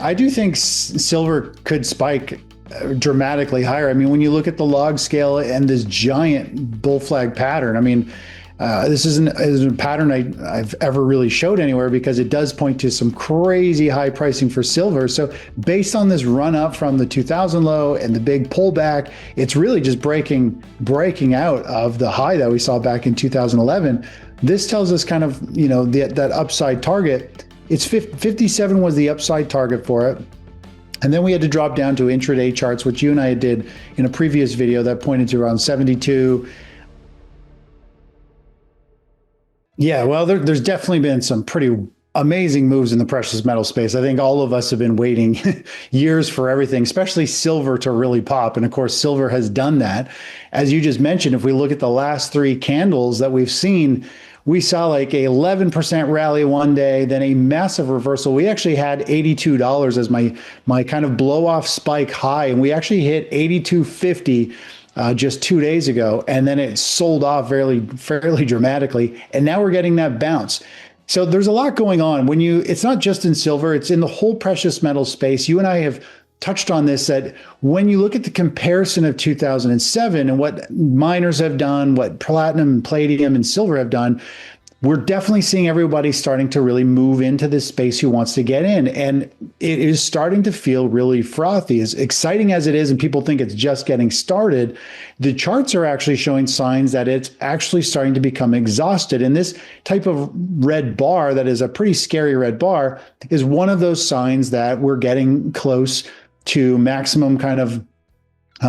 I do think silver could spike dramatically higher. I mean, when you look at the log scale and this giant bull flag pattern, I mean, this isn't a pattern I've ever really showed anywhere because it does point to some crazy high pricing for silver. So based on this run up from the 2000 low and the big pullback, it's really just breaking out of the high that we saw back in 2011. This tells us kind of, that upside target. It's 57 was the upside target for it. And then we had to drop down to intraday charts, which you and I did in a previous video that pointed to around 72. Yeah, well, there's definitely been some pretty amazing moves in the precious metal space. I think all of us have been waiting years for everything, especially silver, to really pop. And of course, silver has done that. As you just mentioned, if we look at the last three candles that we've seen, we saw like a 11% rally one day, then a massive reversal. We actually had $82 as my kind of blow off spike high, and we actually hit 82.50 just 2 days ago, and then it sold off fairly dramatically, and now we're getting that bounce. So there's a lot going on. It's not just in silver, it's in the whole precious metal space. You and I have touched on this, that when you look at the comparison of 2007 and what miners have done, what platinum and palladium and silver have done, we're definitely seeing everybody starting to really move into this space who wants to get in. And it is starting to feel really frothy. As exciting as it is, and people think it's just getting started, the charts are actually showing signs that it's actually starting to become exhausted. And this type of red bar, that is a pretty scary red bar, is one of those signs that we're getting close to maximum kind of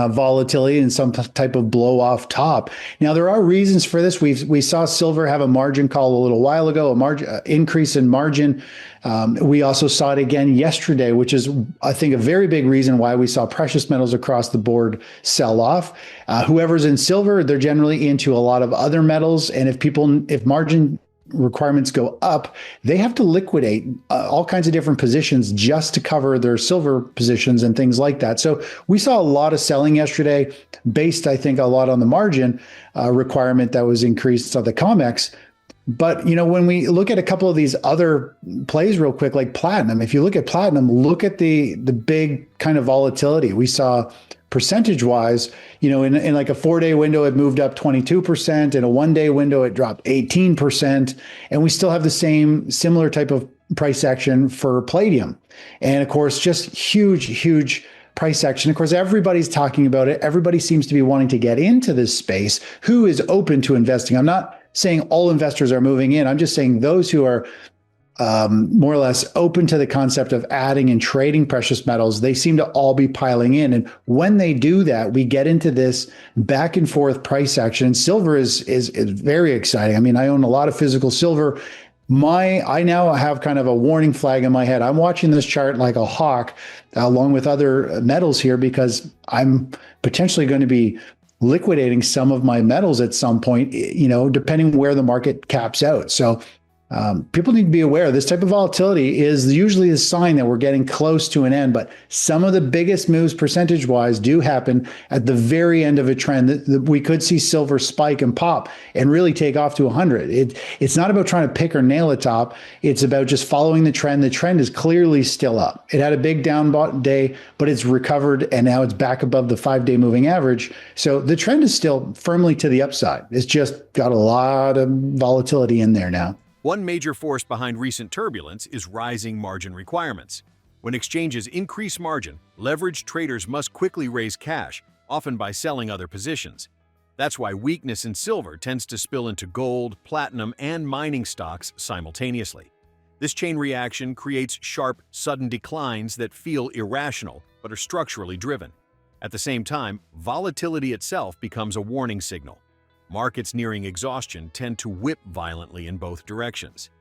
volatility and some type of blow off top. Now, there are reasons for this. We saw silver have a margin call a little while ago, increase in margin. We also saw it again yesterday, which is, I think, a very big reason why we saw precious metals across the board sell off. Whoever's in silver, they're generally into a lot of other metals. And if margin requirements go up, they have to liquidate all kinds of different positions just to cover their silver positions and things like that. So we saw a lot of selling yesterday, based, I think, a lot on the margin requirement that was increased of the COMEX. But, when we look at a couple of these other plays real quick, like platinum, if you look at platinum, look at the big kind of volatility we saw percentage wise. In like a 4-day window, it moved up 22%. In a 1-day window, it dropped 18%. And we still have the similar type of price action for palladium. And of course, just huge price action. Of course, everybody's talking about it. Everybody seems to be wanting to get into this space. Who is open to investing? I'm not saying all investors are moving in. I'm just saying those who are more or less open to the concept of adding and trading precious metals, they seem to all be piling in. And when they do that, we get into this back and forth price action. And silver is very exciting. I mean, I own a lot of physical silver. I now have kind of a warning flag in my head. I'm watching this chart like a hawk, along with other metals here, because I'm potentially going to be liquidating some of my metals at some point, depending where the market caps out. So people need to be aware this type of volatility is usually a sign that we're getting close to an end, but some of the biggest moves percentage wise do happen at the very end of a trend. That we could see silver spike and pop and really take off to 100. It's not about trying to pick or nail a top. It's about just following the trend. The trend is clearly still up. It had a big down day, but it's recovered and now it's back above the 5-day moving average. So the trend is still firmly to the upside. It's just got a lot of volatility in there now. One major force behind recent turbulence is rising margin requirements. When exchanges increase margin, leveraged traders must quickly raise cash, often by selling other positions. That's why weakness in silver tends to spill into gold, platinum, and mining stocks simultaneously. This chain reaction creates sharp, sudden declines that feel irrational but are structurally driven. At the same time, volatility itself becomes a warning signal. Markets nearing exhaustion tend to whip violently in both directions.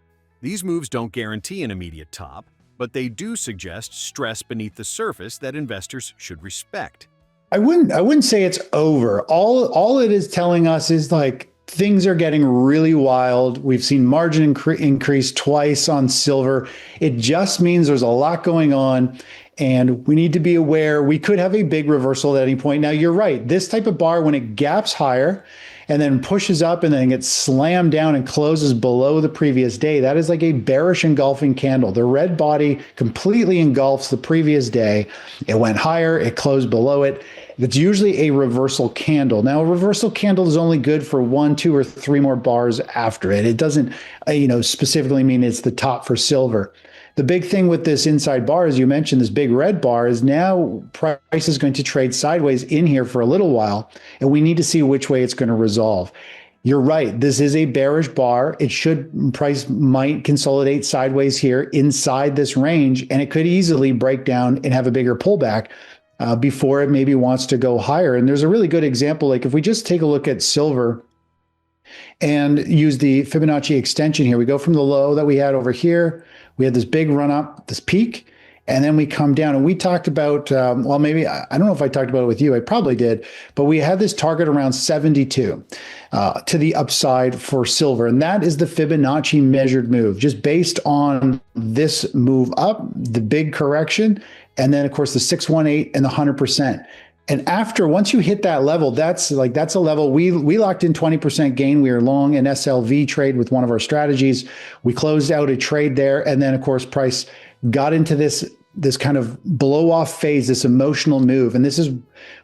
These moves don't guarantee an immediate top, but they do suggest stress beneath the surface that investors should respect. I wouldn't say it's over. All it is telling us is like things are getting really wild. We've seen margin increase twice on silver. It just means there's a lot going on. And we need to be aware we could have a big reversal at any point. Now, you're right. This type of bar, when it gaps higher and then pushes up and then gets slammed down and closes below the previous day, that is like a bearish engulfing candle. The red body completely engulfs the previous day. It went higher, it closed below it. It's usually a reversal candle. Now, a reversal candle is only good for 1, 2, or 3 more bars after it. It doesn't, specifically mean it's the top for silver. The big thing with this inside bar, as you mentioned, this big red bar, is now price is going to trade sideways in here for a little while, and we need to see which way it's going to resolve. You're right. This is a bearish bar. Price might consolidate sideways here inside this range, and it could easily break down and have a bigger pullback before it maybe wants to go higher. And there's a really good example. Like if we just take a look at silver and use the Fibonacci extension here, we go from the low that we had over here. We had this big run up, this peak, and then we come down. And we talked about, maybe, I don't know if I talked about it with you. I probably did. But we had this target around 72 to the upside for silver. And that is the Fibonacci measured move, just based on this move up, the big correction, and then, of course, the 618 and the 100%. And once you hit that level, that's a level we locked in 20% gain. We were long an SLV trade with one of our strategies. We closed out a trade there. And then, of course, price got into this kind of blow off phase, this emotional move. And this is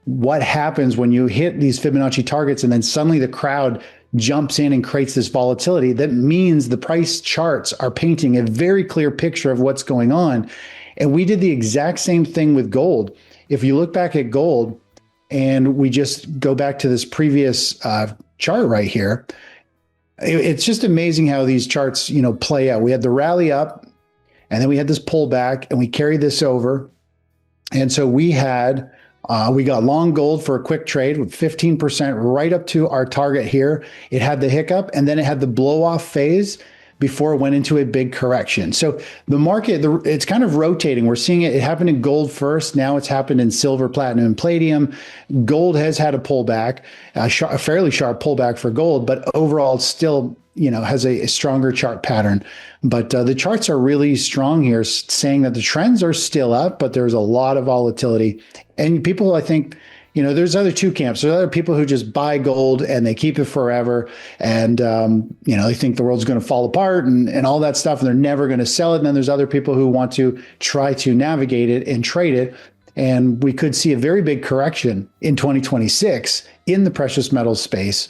what happens when you hit these Fibonacci targets and then suddenly the crowd jumps in and creates this volatility. That means the price charts are painting a very clear picture of what's going on. And we did the exact same thing with gold. If you look back at gold and we just go back to this previous chart right here, it's just amazing how these charts, play out. We had the rally up and then we had this pullback and we carried this over. And so we got long gold for a quick trade with 15% right up to our target here. It had the hiccup and then it had the blow off phase before it went into a big correction. So the market, it's kind of rotating. We're seeing it happened in gold first. Now it's happened in silver, platinum, and palladium. Gold has had a pullback, a fairly sharp pullback for gold, but overall it's still, has a stronger chart pattern. But the charts are really strong here, saying that the trends are still up, but there's a lot of volatility. And people, I think, there's other two camps. There's other people who just buy gold and they keep it forever. And, they think the world's going to fall apart and all that stuff, and they're never going to sell it. And then there's other people who want to try to navigate it and trade it. And we could see a very big correction in 2026 in the precious metals space,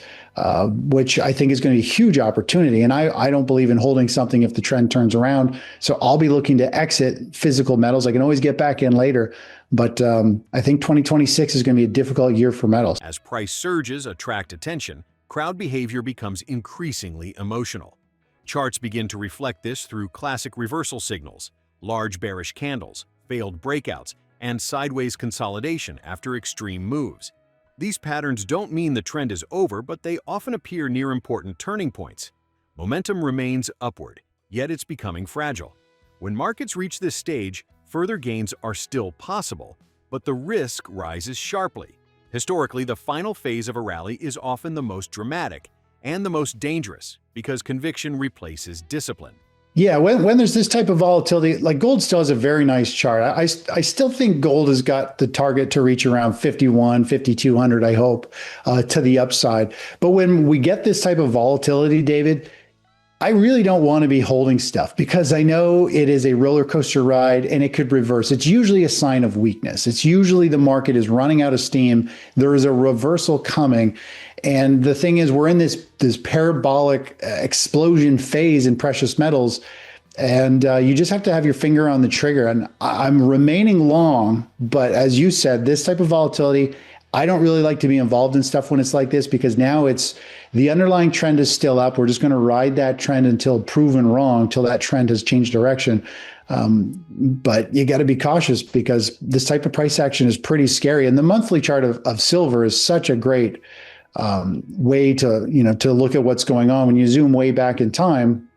which I think is going to be a huge opportunity. And I don't believe in holding something if the trend turns around. So I'll be looking to exit physical metals. I can always get back in later. But I think 2026 is going to be a difficult year for metals. As price surges attract attention, crowd behavior becomes increasingly emotional. Charts begin to reflect this through classic reversal signals, large bearish candles, failed breakouts, and sideways consolidation after extreme moves. These patterns don't mean the trend is over, but they often appear near important turning points. Momentum remains upward, yet it's becoming fragile. When markets reach this stage, further gains are still possible, but the risk rises sharply. Historically, the final phase of a rally is often the most dramatic and the most dangerous because conviction replaces discipline. Yeah, when there's this type of volatility, like gold still has a very nice chart. I still think gold has got the target to reach around 51, 5,200, I hope, to the upside. But when we get this type of volatility, David, I really don't want to be holding stuff because I know it is a roller coaster ride and it could reverse. It's usually a sign of weakness. It's usually the market is running out of steam. There is a reversal coming. And the thing is, we're in this parabolic explosion phase in precious metals. And you just have to have your finger on the trigger. And I'm remaining long. But as you said, this type of volatility, I don't really like to be involved in stuff when it's like this because now the underlying trend is still up. We're just going to ride that trend until proven wrong, till that trend has changed direction. But you got to be cautious because this type of price action is pretty scary. And the monthly chart of silver is such a great way to look at what's going on. When you zoom way back in time,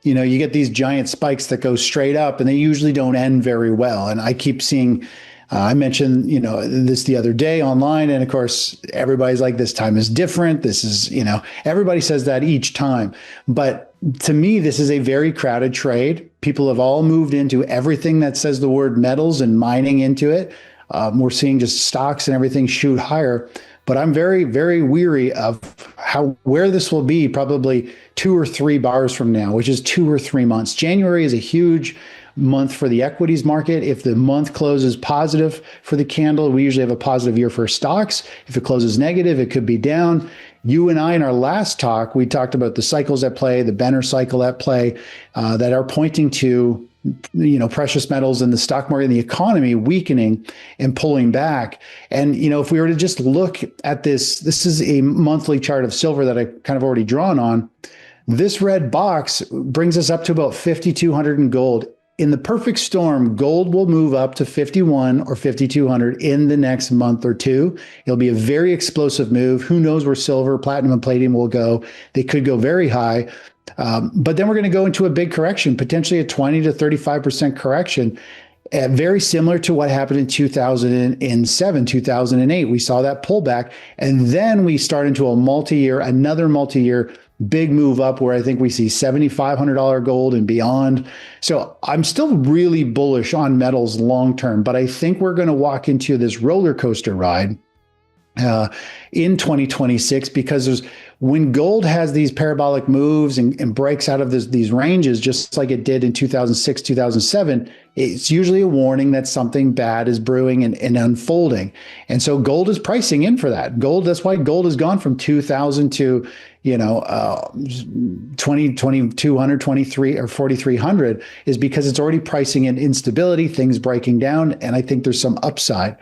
you get these giant spikes that go straight up and they usually don't end very well. And I keep seeing, I mentioned, this the other day online. And of course, everybody's like, this time is different. This is, everybody says that each time. But to me, this is a very crowded trade. People have all moved into everything that says the word metals and mining into it. We're seeing just stocks and everything shoot higher. but I'm very, very weary of where this will be probably 2 or 3 bars from now, which is 2 or 3 months. January is a huge month for the equities market. If the month closes positive for the candle, we usually have a positive year for stocks. If it closes negative, it could be down. You and I, in our last talk, we talked about the cycles at play, the Benner cycle at play, that are pointing to, precious metals and the stock market and the economy weakening and pulling back. And, if we were to just look at this is a monthly chart of silver that I kind of already drawn on. This red box brings us up to about 5,200 in gold. In the perfect storm, gold will move up to 51 or 5,200 in the next month or two. It'll be a very explosive move. Who knows where silver, platinum, and palladium will go? They could go very high. But then we're going to go into a big correction, potentially a 20 to 35% correction. Very similar to what happened in 2007, 2008. We saw that pullback. And then we start into another multi-year big move up where I think we see $7,500 gold and beyond. So I'm still really bullish on metals long term, but I think we're going to walk into this roller coaster ride in 2026 because when gold has these parabolic moves and breaks out of these ranges, just like it did in 2006, 2007, it's usually a warning that something bad is brewing and unfolding. And so gold is pricing in for that. That's why gold has gone from 2,000 to 2,200, 23 or 4,300 is because it's already pricing in instability, things breaking down. And I think there's some upside.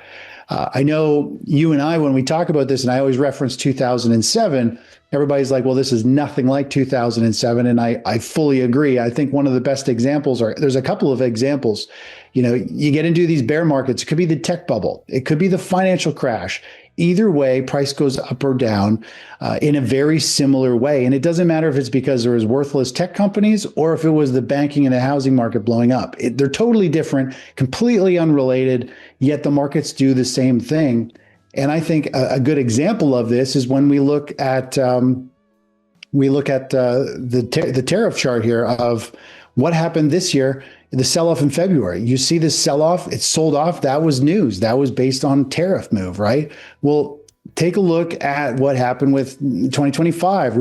I know you and I, when we talk about this, and I always reference 2007, everybody's like, well, this is nothing like 2007. And I fully agree. I think one of the best examples there's a couple of examples. You get into these bear markets. It could be the tech bubble. It could be the financial crash. Either way, price goes up or down in a very similar way. And it doesn't matter if it's because there was worthless tech companies or if it was the banking and the housing market blowing up. They're totally different, completely unrelated, yet the markets do the same thing. And I think a good example of this is when we look at the tariff chart here of what happened this year, the sell-off in February. You see this sell-off, it's sold off. That was news. That was based on tariff move, right? Well, take a look at what happened with 2025.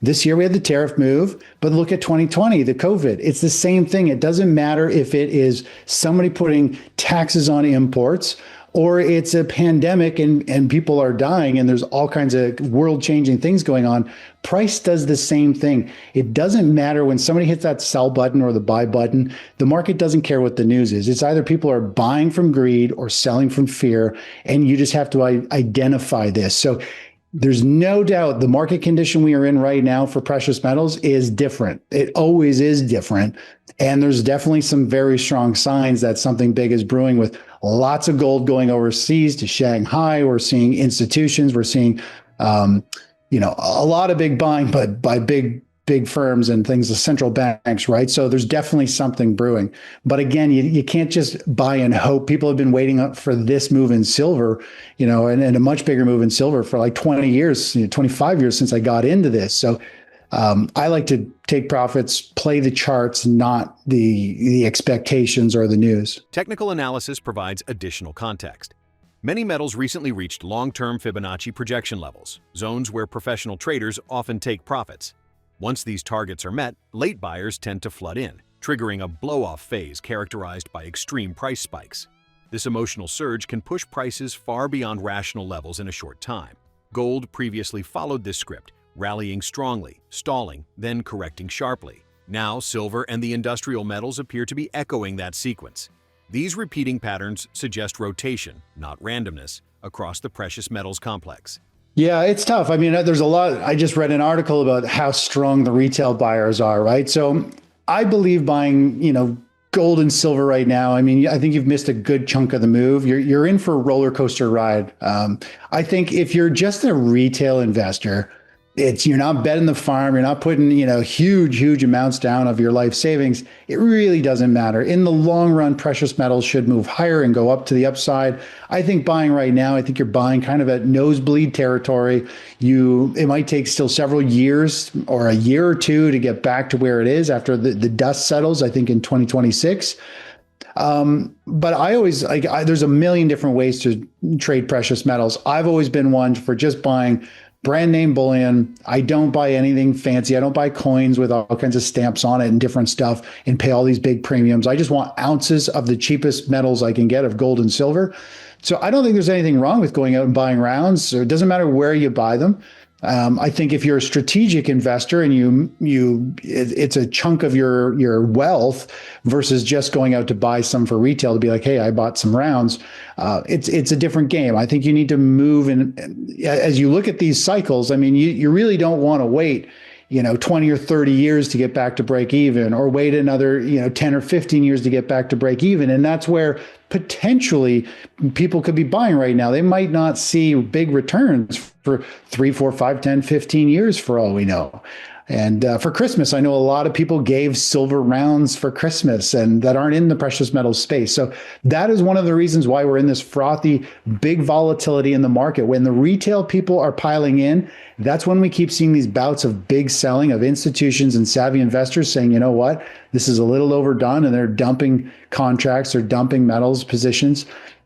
This year we had the tariff move, but look at 2020, the COVID. It's the same thing. It doesn't matter if it is somebody putting taxes on imports or it's a pandemic and people are dying and there's all kinds of world-changing things going on. Price does the same thing. It doesn't matter when somebody hits that sell button or the buy button. The market doesn't care what the news is. It's either people are buying from greed or selling from fear, and you just have to identify this. So there's no doubt the market condition we are in right now for precious metals is different. It always is different. And there's definitely some very strong signs that something big is brewing with lots of gold going overseas to Shanghai. We're seeing institutions. We're seeing, a lot of big buying, but by big firms and things, the central banks, right? So there's definitely something brewing. But again, you can't just buy and hope. People have been waiting for this move in silver, and a much bigger move in silver for like 20 years, 25 years since I got into this. So I like to take profits, play the charts, not the expectations or the news. Technical analysis provides additional context. Many metals recently reached long-term Fibonacci projection levels, zones where professional traders often take profits. Once these targets are met, late buyers tend to flood in, triggering a blow-off phase characterized by extreme price spikes. This emotional surge can push prices far beyond rational levels in a short time. Gold previously followed this script, rallying strongly, stalling, then correcting sharply. Now, silver and the industrial metals appear to be echoing that sequence. These repeating patterns suggest rotation, not randomness, across the precious metals complex. Yeah, it's tough. I mean, there's a lot. I just read an article about how strong the retail buyers are, right? So I believe buying, gold and silver right now. I mean, I think you've missed a good chunk of the move. You're in for a roller coaster ride. I think if you're just a retail investor, you're not betting the farm. You're not putting, huge amounts down of your life savings. It really doesn't matter. In the long run, precious metals should move higher and go up to the upside. I think buying right now, I think you're buying kind of at nosebleed territory. It might take still several years or a year or two to get back to where it is after the dust settles, I think in 2026. But I always there's a million different ways to trade precious metals. I've always been one for just buying brand name bullion. I don't buy anything fancy. I don't buy coins with all kinds of stamps on it and different stuff and pay all these big premiums. I just want ounces of the cheapest metals I can get of gold and silver. So I don't think there's anything wrong with going out and buying rounds. So it doesn't matter where you buy them. I think if you're a strategic investor and it's a chunk of your wealth versus just going out to buy some for retail to be like, hey, I bought some rounds. It's a different game. I think you need to move, and as you look at these cycles, I mean, you really don't want to wait 20 or 30 years to get back to break even, or wait another, 10 or 15 years to get back to break even. And that's where potentially people could be buying right now. They might not see big returns for 3, 4, 5, 10, 15 years for all we know. And for Christmas, I know a lot of people gave silver rounds for Christmas and that aren't in the precious metals space. So that is one of the reasons why we're in this frothy, big volatility in the market. When the retail people are piling in, that's when we keep seeing these bouts of big selling of institutions and savvy investors saying, you know what, this is a little overdone, and they're dumping contracts or dumping metals positions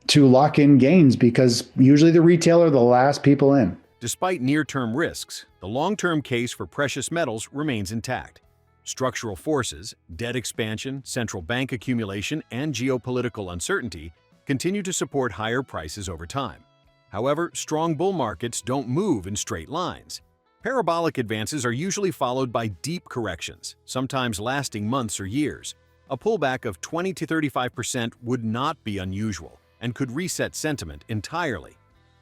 to lock in gains, because usually the retail are the last people in. Despite near-term risks, the long-term case for precious metals remains intact. Structural forces, debt expansion, central bank accumulation, and geopolitical uncertainty continue to support higher prices over time. However, strong bull markets don't move in straight lines. Parabolic advances are usually followed by deep corrections, sometimes lasting months or years. A pullback of 20 to 35% would not be unusual and could reset sentiment entirely.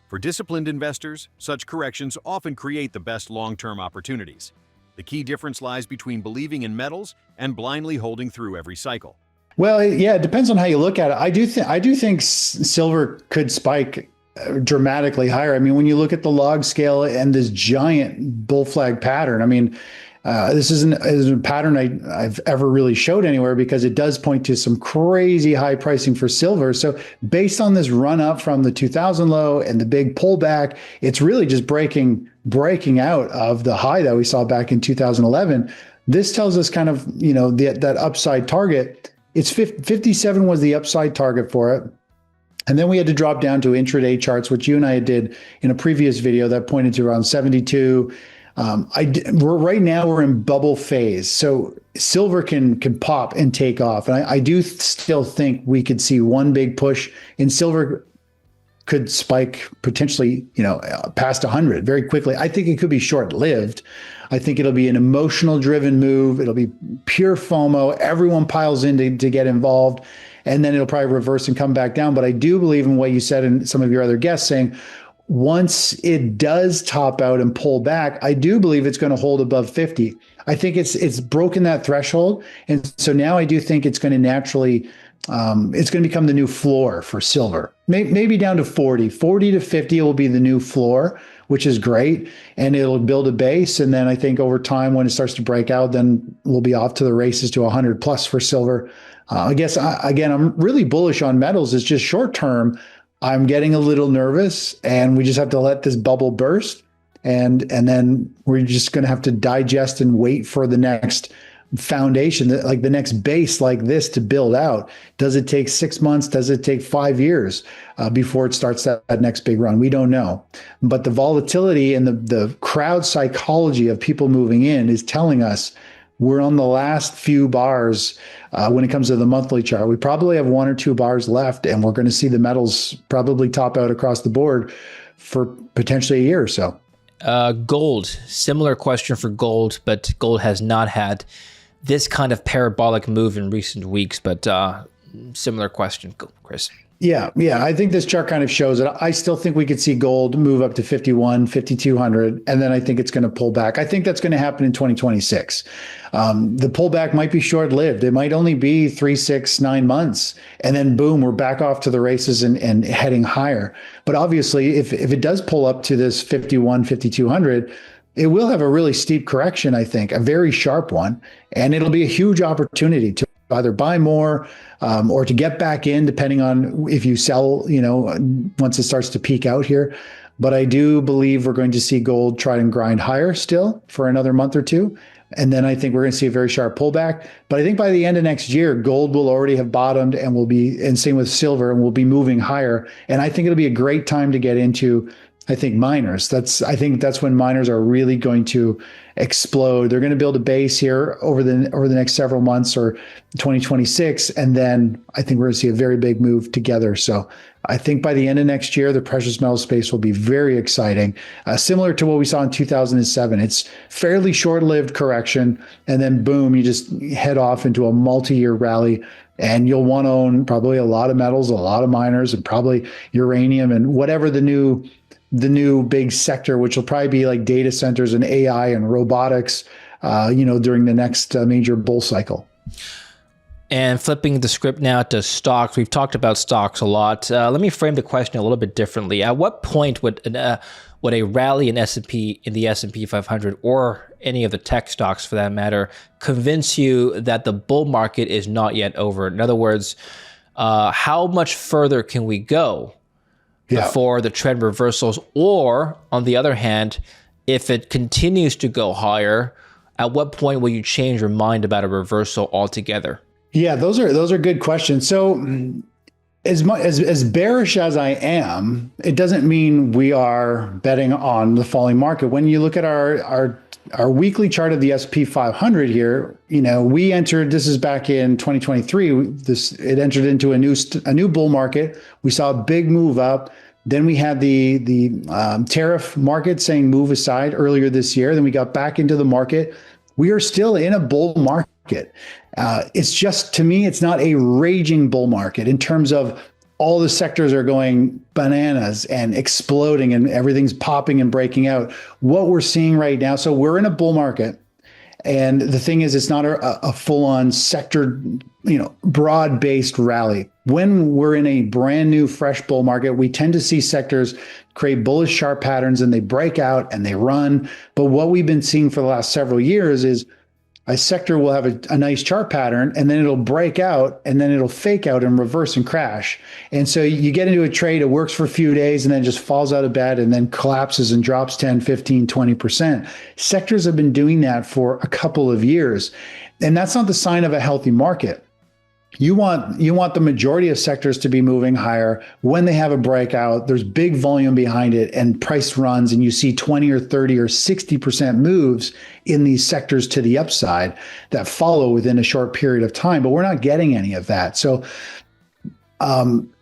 For disciplined investors, such corrections often create the best long-term opportunities. The key difference lies between believing in metals and blindly holding through every cycle. Well, yeah, it depends on how you look at it. I do think silver could spike dramatically higher. I mean, when you look at the log scale and this giant bull flag pattern, I mean, this isn't a pattern I've ever really showed anywhere, because it does point to some crazy high pricing for silver. So based on this run up from the 2000 low and the big pullback, it's really just breaking out of the high that we saw back in 2011. This tells us kind of, that upside target. It's 57 was the upside target for it. And then we had to drop down to intraday charts, which you and I did in a previous video that pointed to around 72. Right now we're in bubble phase, so silver can pop and take off, and I do still think we could see one big push in silver. Could spike potentially, past 100 very quickly. I think it could be short-lived. I think it'll be an emotional-driven move. It'll be pure FOMO. Everyone piles in to get involved, and then it'll probably reverse and come back down. But I do believe in what you said and some of your other guests saying, once it does top out and pull back, I do believe it's going to hold above 50. I think it's broken that threshold. And so now I do think it's going to naturally, it's going to become the new floor for silver. Maybe down to 40 to 50 will be the new floor, which is great. And it'll build a base. And then I think over time, when it starts to break out, then we'll be off to the races to 100 plus for silver. I guess, again, I'm really bullish on metals. It's just short term. I'm getting a little nervous, and we just have to let this bubble burst. And then we're just going to have to digest and wait for the next foundation, like the next base like this to build out. Does it take 6 months? Does it take 5 years before it starts that next big run? We don't know. But the volatility and the crowd psychology of people moving in is telling us we're on the last few bars when it comes to the monthly chart. We probably have 1 or 2 bars left, and we're going to see the metals probably top out across the board for potentially a year or so. Gold, similar question for gold, but gold has not had this kind of parabolic move in recent weeks, but similar question, Chris. Yeah. I think this chart kind of shows it. I still think we could see gold move up to 51, 5,200, and then I think it's going to pull back. I think that's going to happen in 2026. The pullback might be short-lived. It might only be 3, 6, 9 months, and then boom, we're back off to the races and heading higher. But obviously, if it does pull up to this 51, 5,200, it will have a really steep correction, I think, a very sharp one, and it'll be a huge opportunity to either buy more or to get back in, depending on if you sell, once it starts to peak out here. But I do believe we're going to see gold try and grind higher still for another month or two. And then I think we're going to see a very sharp pullback. But I think by the end of next year, gold will already have bottomed and will be, and same with silver, and will be moving higher. And I think it'll be a great time to get into, I think, miners. I think that's when miners are really going to explode. They're going to build a base here over the next several months or 2026. And then I think we're going to see a very big move together. So I think by the end of next year, the precious metal space will be very exciting, similar to what we saw in 2007. It's fairly short-lived correction, and then boom, you just head off into a multi-year rally, and you'll want to own probably a lot of metals, a lot of miners, and probably uranium and whatever the new big sector, which will probably be like data centers and AI and robotics, during the next major bull cycle. And flipping the script now to stocks, we've talked about stocks a lot. Let me frame the question a little bit differently. At what point would a rally in the S&P 500 or any of the tech stocks for that matter convince you that the bull market is not yet over? In other words, how much further can we go before the trend reversals? Or on the other hand, if it continues to go higher, at what point will you change your mind about a reversal altogether? Yeah, those are good questions. So as bearish as I am, it doesn't mean we are betting on the falling market. When you look at our weekly chart of the S&P 500 here, we entered, this is back in 2023, it entered into a new bull market. We saw a big move up. Then we had the tariff market saying move aside earlier this year. Then we got back into the market. We are still in a bull market. It's just, to me, it's not a raging bull market in terms of all the sectors are going bananas and exploding and everything's popping and breaking out. What we're seeing right now, so we're in a bull market. And the thing is, it's not a full-on sector, broad-based rally. When we're in a brand new, fresh bull market, we tend to see sectors create bullish, sharp patterns, and they break out and they run. But what we've been seeing for the last several years is a sector will have a nice chart pattern, and then it'll break out, and then it'll fake out and reverse and crash. And so you get into a trade, it works for a few days, and then just falls out of bed and then collapses and drops 10, 15, 20%. Sectors have been doing that for a couple of years. And that's not the sign of a healthy market. You want the majority of sectors to be moving higher. When they have a breakout, there's big volume behind it and price runs, and you see 20 or 30 or 60% moves in these sectors to the upside that follow within a short period of time. But we're not getting any of that. So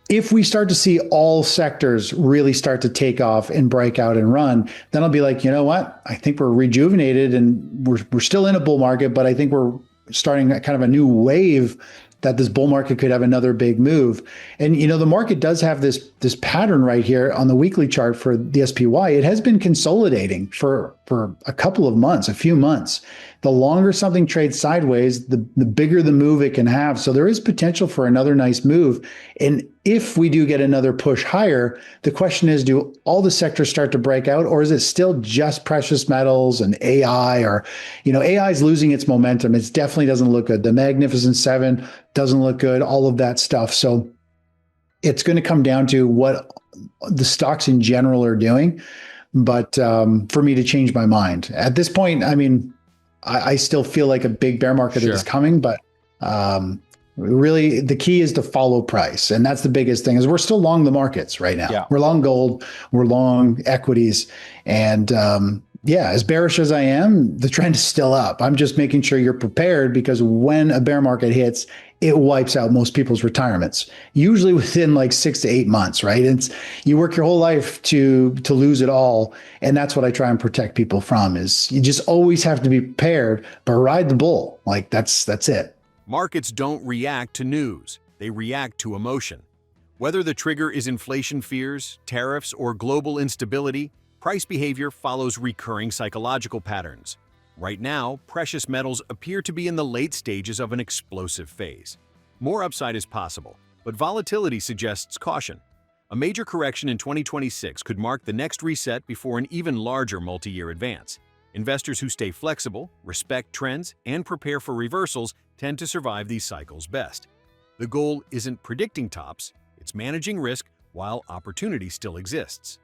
if we start to see all sectors really start to take off and break out and run, then I'll be like, you know what? I think we're rejuvenated and we're still in a bull market, but I think we're starting kind of a new wave that this bull market could have another big move. And, the market does have this pattern right here on the weekly chart for the SPY. It has been consolidating for a couple of months, a few months. The longer something trades sideways, the bigger the move it can have. So there is potential for another nice move. And if we do get another push higher, the question is, do all the sectors start to break out, or is it still just precious metals and AI? Or, AI is losing its momentum. It definitely doesn't look good. The Magnificent Seven doesn't look good, all of that stuff. So it's going to come down to what the stocks in general are doing. But for me to change my mind at this point, I still feel like a big bear market is coming, but really the key is to follow price. And that's the biggest thing, is we're still long the markets right now. Yeah. We're long gold, we're long equities. And as bearish as I am, the trend is still up. I'm just making sure you're prepared, because when a bear market hits, it wipes out most people's retirements, usually within like 6 to 8 months, right? You work your whole life to lose it all. And that's what I try and protect people from, is you just always have to be prepared, but ride the bull. Like that's it. Markets don't react to news. They react to emotion. Whether the trigger is inflation fears, tariffs, or global instability, price behavior follows recurring psychological patterns. Right now, precious metals appear to be in the late stages of an explosive phase. More upside is possible, but volatility suggests caution. A major correction in 2026 could mark the next reset before an even larger multi-year advance. Investors who stay flexible, respect trends, and prepare for reversals tend to survive these cycles best. The goal isn't predicting tops, it's managing risk while opportunity still exists.